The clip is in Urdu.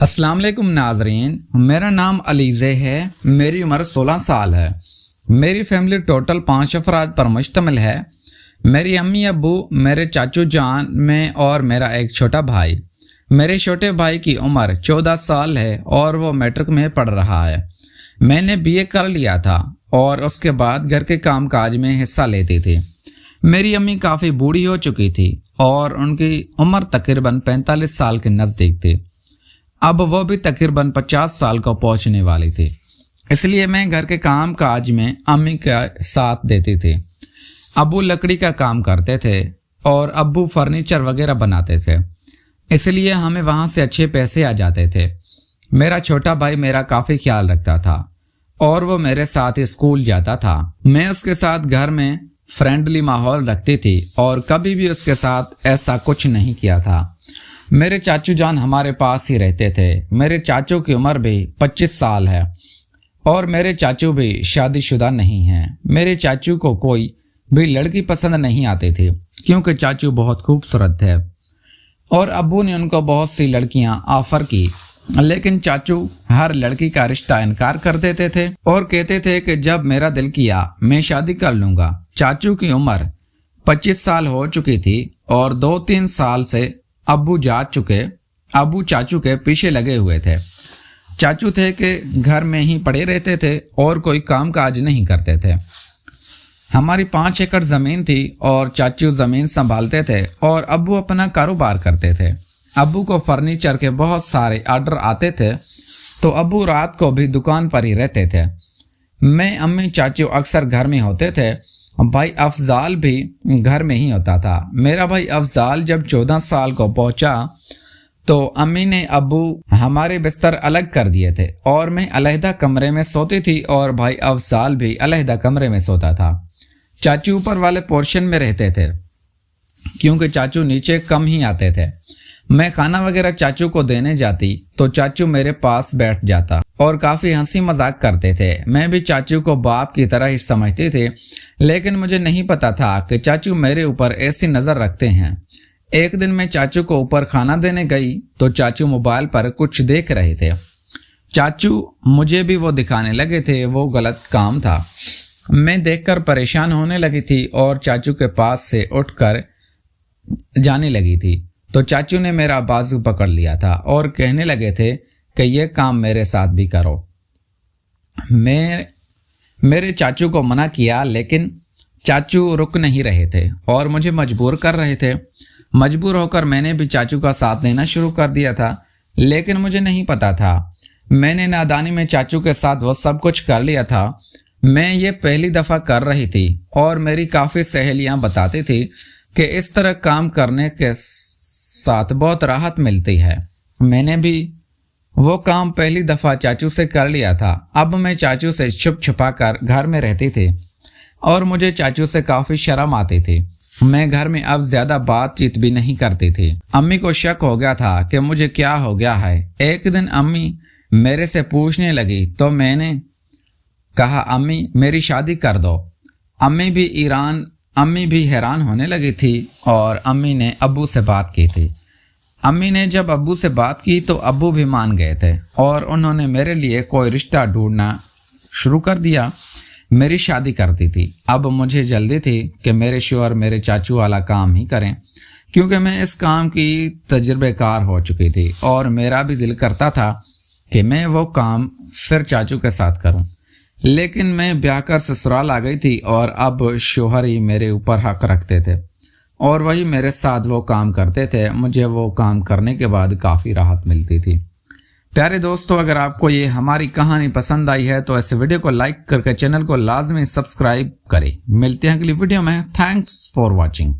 السلام علیکم ناظرین، میرا نام علیزے ہے۔ میری عمر 16 سال ہے۔ میری فیملی ٹوٹل 5 افراد پر مشتمل ہے۔ میری امی ابو، میرے چاچو جان، میں اور میرا ایک چھوٹا بھائی۔ میرے چھوٹے بھائی کی عمر 14 سال ہے اور وہ میٹرک میں پڑھ رہا ہے۔ میں نے BA کر لیا تھا اور اس کے بعد گھر کے کام کاج میں حصہ لیتی تھی۔ میری امی کافی بوڑھی ہو چکی تھی اور ان کی عمر تقریباً 45 سال کے نزدیک تھی۔ اب وہ بھی تقریباً 50 سال کو پہنچنے والی تھی، اس لیے میں گھر کے کام کاج میں امی کا ساتھ دیتی تھی۔ ابو لکڑی کا کام کرتے تھے اور ابو فرنیچر وغیرہ بناتے تھے، اس لیے ہمیں وہاں سے اچھے پیسے آ جاتے تھے۔ میرا چھوٹا بھائی میرا کافی خیال رکھتا تھا اور وہ میرے ساتھ اسکول جاتا تھا۔ میں اس کے ساتھ گھر میں فرینڈلی ماحول رکھتی تھی اور کبھی بھی اس کے ساتھ ایسا کچھ نہیں کیا تھا۔ میرے چاچو جان ہمارے پاس ہی رہتے تھے۔ میرے چاچو کی عمر بھی 25 سال ہے اور میرے چاچو بھی شادی شدہ نہیں ہیں۔ میرے چاچو کو کوئی بھی لڑکی پسند نہیں آتی تھی کیونکہ چاچو بہت خوبصورت تھے اور ابو نے ان کو بہت سی لڑکیاں آفر کی، لیکن چاچو ہر لڑکی کا رشتہ انکار کر دیتے تھے اور کہتے تھے کہ جب میرا دل کیا میں شادی کر لوں گا۔ چاچو کی عمر 25 سال ہو چکی تھی اور 2-3 سال سے ابو چاچو کے پیچھے لگے ہوئے تھے۔ چاچو تھے کہ گھر میں ہی پڑے رہتے تھے اور کوئی کام کاج نہیں کرتے تھے۔ ہماری 5 ایکڑ زمین تھی اور چاچو زمین سنبھالتے تھے اور ابو اپنا کاروبار کرتے تھے۔ ابو کو فرنیچر کے بہت سارے آرڈر آتے تھے تو ابو رات کو بھی دکان پر ہی رہتے تھے۔ میں، امی، چاچو اکثر گھر میں ہوتے تھے۔ بھائی افضال بھی گھر میں ہی ہوتا تھا۔ میرا بھائی افضال جب 14 سال کو پہنچا تو امی نے ابو ہمارے بستر الگ کر دیے تھے اور میں علیحدہ کمرے میں سوتی تھی اور بھائی افضال بھی علیحدہ کمرے میں سوتا تھا۔ چاچو اوپر والے پورشن میں رہتے تھے کیونکہ چاچو نیچے کم ہی آتے تھے۔ میں کھانا وغیرہ چاچو کو دینے جاتی تو چاچو میرے پاس بیٹھ جاتا اور کافی ہنسی مذاق کرتے تھے۔ میں بھی چاچو کو باپ کی طرح ہی سمجھتی تھی، لیکن مجھے نہیں پتا تھا کہ چاچو میرے اوپر ایسی نظر رکھتے ہیں۔ ایک دن میں چاچو کو اوپر کھانا دینے گئی تو چاچو موبائل پر کچھ دیکھ رہے تھے۔ چاچو مجھے بھی وہ دکھانے لگے تھے، وہ غلط کام تھا۔ میں دیکھ کر پریشان ہونے لگی تھی اور چاچو کے پاس سے اٹھ کر جانے لگی تھی تو چاچو نے میرا بازو پکڑ لیا تھا اور کہنے لگے تھے کہ یہ کام میرے ساتھ بھی کرو۔ میرے چاچو کو منع کیا لیکن چاچو رک نہیں رہے تھے اور مجھے مجبور کر رہے تھے۔ مجبور ہو کر میں نے بھی چاچو کا ساتھ دینا شروع کر دیا تھا، لیکن مجھے نہیں پتا تھا۔ میں نے نادانی میں چاچو کے ساتھ وہ سب کچھ کر لیا تھا۔ میں یہ پہلی دفعہ کر رہی تھی اور میری کافی سہیلیاں بتاتی تھی کہ اس طرح کام کرنے کے ساتھ بہت راحت ملتی ہے۔ میں نے بھی وہ کام پہلی دفعہ چاچو سے کر لیا تھا۔ اب میں چاچو سے چھپ چھپا کر گھر میں رہتی تھی اور مجھے چاچو سے کافی شرم آتی تھی۔ میں گھر میں اب زیادہ بات چیت بھی نہیں کرتی تھی۔ امی کو شک ہو گیا تھا کہ مجھے کیا ہو گیا ہے۔ ایک دن امی میرے سے پوچھنے لگی تو میں نے کہا امی میری شادی کر دو۔ امی بھی حیران ہونے لگی تھی اور امی نے ابو سے بات کی تھی۔ امی نے جب ابو سے بات کی تو ابو بھی مان گئے تھے اور انہوں نے میرے لیے کوئی رشتہ ڈھونڈنا شروع کر دیا۔ میری شادی کرتی تھی۔ اب مجھے جلدی تھی کہ میرے شوہر میرے چاچو والا کام ہی کریں کیونکہ میں اس کام کی تجربے کار ہو چکی تھی اور میرا بھی دل کرتا تھا کہ میں وہ کام پھر چاچو کے ساتھ کروں، لیکن میں بیاہ کر سسرال آ گئی تھی اور اب شوہر ہی میرے اوپر حق رکھتے تھے اور وہی میرے ساتھ وہ کام کرتے تھے۔ مجھے وہ کام کرنے کے بعد کافی راحت ملتی تھی۔ پیارے دوستو، اگر آپ کو یہ ہماری کہانی پسند آئی ہے تو اس ویڈیو کو لائک کر کے چینل کو لازمی سبسکرائب کریں۔ ملتے ہیں اگلی ویڈیو میں۔ Thanks for watching.